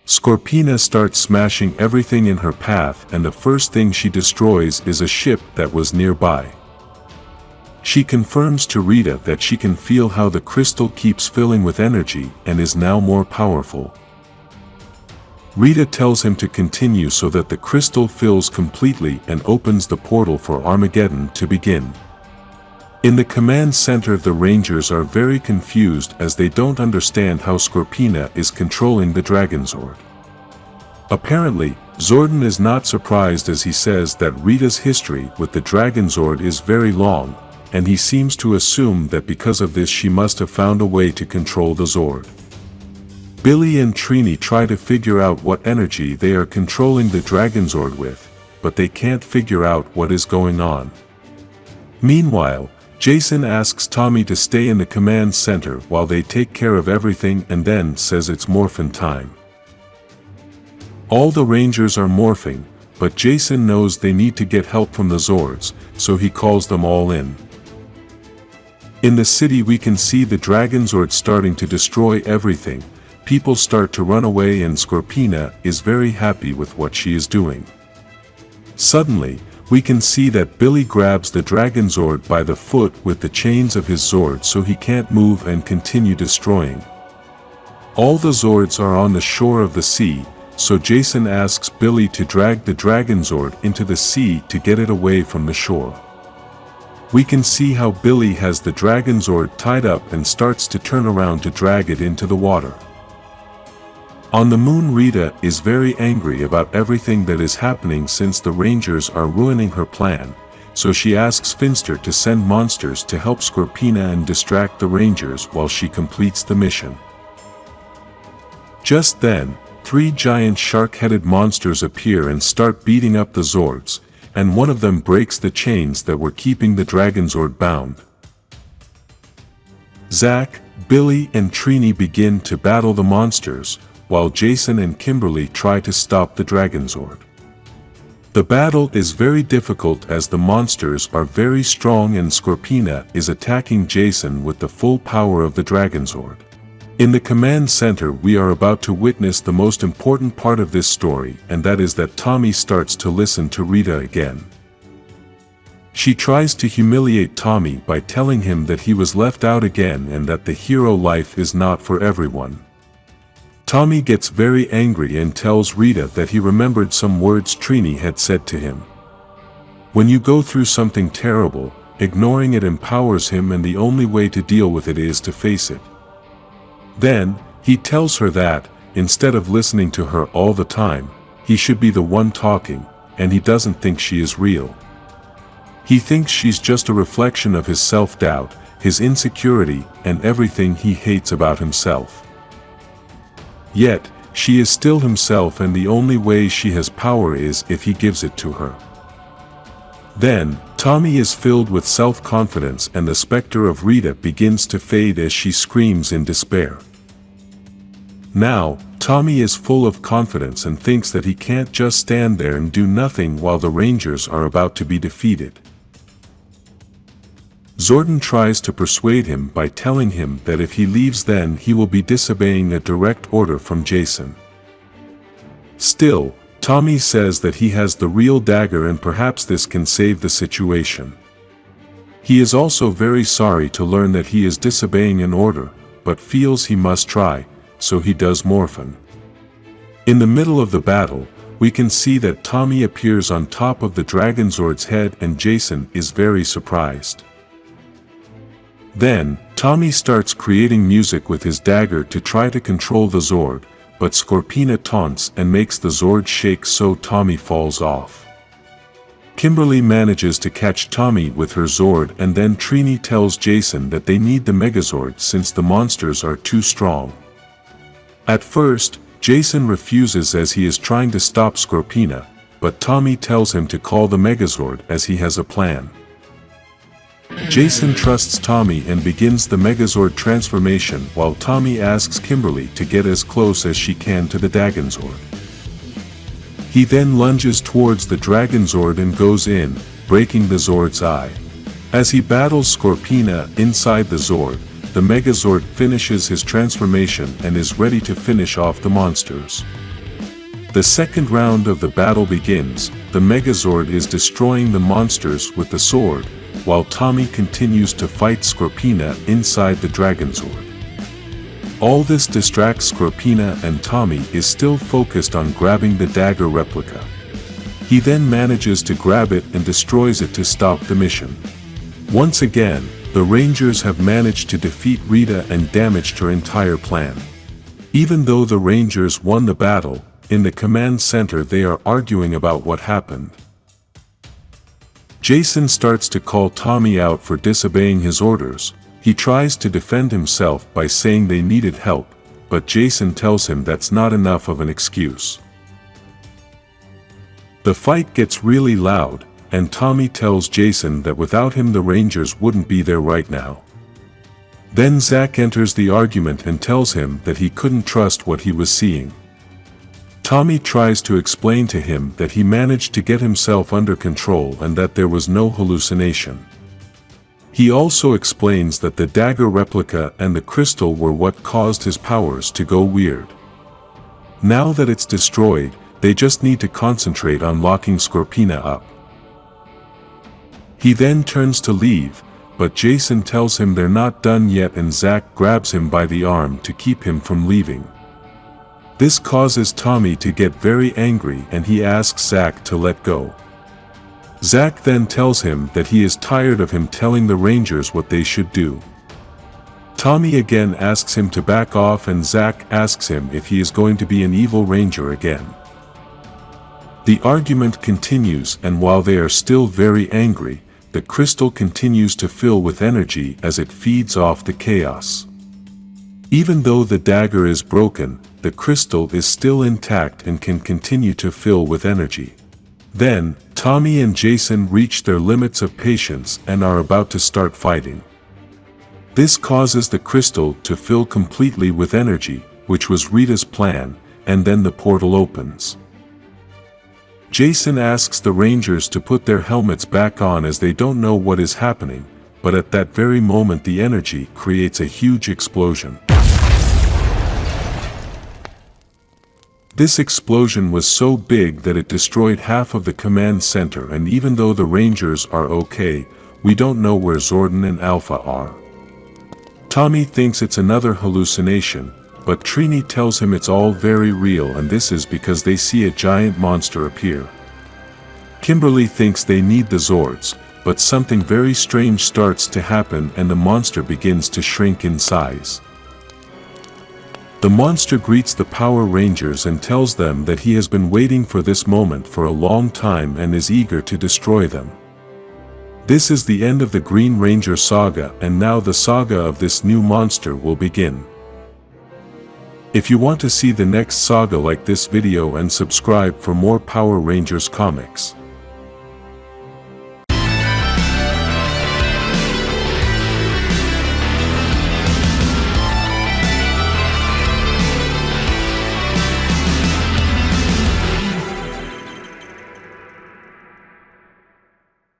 Scorpina starts smashing everything in her path, and the first thing she destroys is a ship that was nearby. She confirms to Rita that she can feel how the crystal keeps filling with energy and is now more powerful. Rita tells him to continue so that the crystal fills completely and opens the portal for Armageddon to begin. In the command center, the Rangers are very confused as they don't understand how Scorpina is controlling the Dragonzord. Apparently, Zordon is not surprised as he says that Rita's history with the Dragonzord is very long, and he seems to assume that because of this she must have found a way to control the Zord. Billy and Trini try to figure out what energy they are controlling the Dragonzord with, but they can't figure out what is going on. Meanwhile, Jason asks Tommy to stay in the command center while they take care of everything and then says it's Morphin time. All the Rangers are morphing, but Jason knows they need to get help from the Zords, so he calls them all in. In the city we can see the Dragonzord starting to destroy everything. People start to run away and Scorpina is very happy with what she is doing. Suddenly, we can see that Billy grabs the Dragonzord by the foot with the chains of his Zord so he can't move and continue destroying. All the Zords are on the shore of the sea, so Jason asks Billy to drag the Dragonzord into the sea to get it away from the shore. We can see how Billy has the Dragonzord tied up and starts to turn around to drag it into the water. On the moon, Rita is very angry about everything that is happening since the Rangers are ruining her plan, so she asks Finster to send monsters to help Scorpina and distract the Rangers while she completes the mission. Just then, 3 giant shark-headed monsters appear and start beating up the Zords, and one of them breaks the chains that were keeping the Dragonzord bound. Zack, Billy and Trini begin to battle the monsters, while Jason and Kimberly try to stop the Dragonzord. The battle is very difficult as the monsters are very strong and Scorpina is attacking Jason with the full power of the Dragonzord. In the command center we are about to witness the most important part of this story, and that is that Tommy starts to listen to Rita again. She tries to humiliate Tommy by telling him that he was left out again and that the hero life is not for everyone. Tommy gets very angry and tells Rita that he remembered some words Trini had said to him. When you go through something terrible, ignoring it empowers him and the only way to deal with it is to face it. Then, he tells her that, instead of listening to her all the time, he should be the one talking, and he doesn't think she is real. He thinks she's just a reflection of his self-doubt, his insecurity, and everything he hates about himself. Yet, she is still himself and the only way she has power is if he gives it to her. Then, Tommy is filled with self-confidence and the specter of Rita begins to fade as she screams in despair. Now, Tommy is full of confidence and thinks that he can't just stand there and do nothing while the Rangers are about to be defeated. Zordon tries to persuade him by telling him that if he leaves then he will be disobeying a direct order from Jason. Still, Tommy says that he has the real dagger and perhaps this can save the situation. He is also very sorry to learn that he is disobeying an order, but feels he must try, so he does Morphin. In the middle of the battle, we can see that Tommy appears on top of the Dragonzord's head and Jason is very surprised. Then, Tommy starts creating music with his dagger to try to control the Zord, but Scorpina taunts and makes the Zord shake so Tommy falls off. Kimberly manages to catch Tommy with her Zord and then Trini tells Jason that they need the Megazord since the monsters are too strong. At first, Jason refuses as he is trying to stop Scorpina, but Tommy tells him to call the Megazord as he has a plan. Jason trusts Tommy and begins the Megazord transformation while Tommy asks Kimberly to get as close as she can to the Dragonzord. He then lunges towards the Dragonzord and goes in, breaking the Zord's eye. As he battles Scorpina inside the Zord, the Megazord finishes his transformation and is ready to finish off the monsters. The second round of the battle begins. The Megazord is destroying the monsters with the sword, while Tommy continues to fight Scorpina inside the Dragonzord. All this distracts Scorpina, and Tommy is still focused on grabbing the dagger replica. He then manages to grab it and destroys it to stop the mission. Once again, the Rangers have managed to defeat Rita and damaged her entire plan. Even though the Rangers won the battle, in the command center they are arguing about what happened. Jason starts to call Tommy out for disobeying his orders. He tries to defend himself by saying they needed help, but Jason tells him that's not enough of an excuse. The fight gets really loud, and Tommy tells Jason that without him the Rangers wouldn't be there right now. Then Zack enters the argument and tells him that he couldn't trust what he was seeing. Tommy tries to explain to him that he managed to get himself under control and that there was no hallucination. He also explains that the dagger replica and the crystal were what caused his powers to go weird. Now that it's destroyed, they just need to concentrate on locking Scorpina up. He then turns to leave, but Jason tells him they're not done yet, and Zack grabs him by the arm to keep him from leaving. This causes Tommy to get very angry, and he asks Zack to let go. Zack then tells him that he is tired of him telling the Rangers what they should do. Tommy again asks him to back off, and Zack asks him if he is going to be an evil Ranger again. The argument continues, and while they are still very angry, the crystal continues to fill with energy as it feeds off the chaos. Even though the dagger is broken, the crystal is still intact and can continue to fill with energy. Then, Tommy and Jason reach their limits of patience and are about to start fighting. This causes the crystal to fill completely with energy, which was Rita's plan, and then the portal opens. Jason asks the Rangers to put their helmets back on as they don't know what is happening, but at that very moment the energy creates a huge explosion. This explosion was so big that it destroyed half of the command center, and even though the Rangers are okay, we don't know where Zordon and Alpha are. Tommy thinks it's another hallucination, but Trini tells him it's all very real, and this is because they see a giant monster appear. Kimberly thinks they need the Zords, but something very strange starts to happen and the monster begins to shrink in size. The monster greets the Power Rangers and tells them that he has been waiting for this moment for a long time and is eager to destroy them. This is the end of the Green Ranger saga, and now the saga of this new monster will begin. If you want to see the next saga, like this video and subscribe for more Power Rangers comics.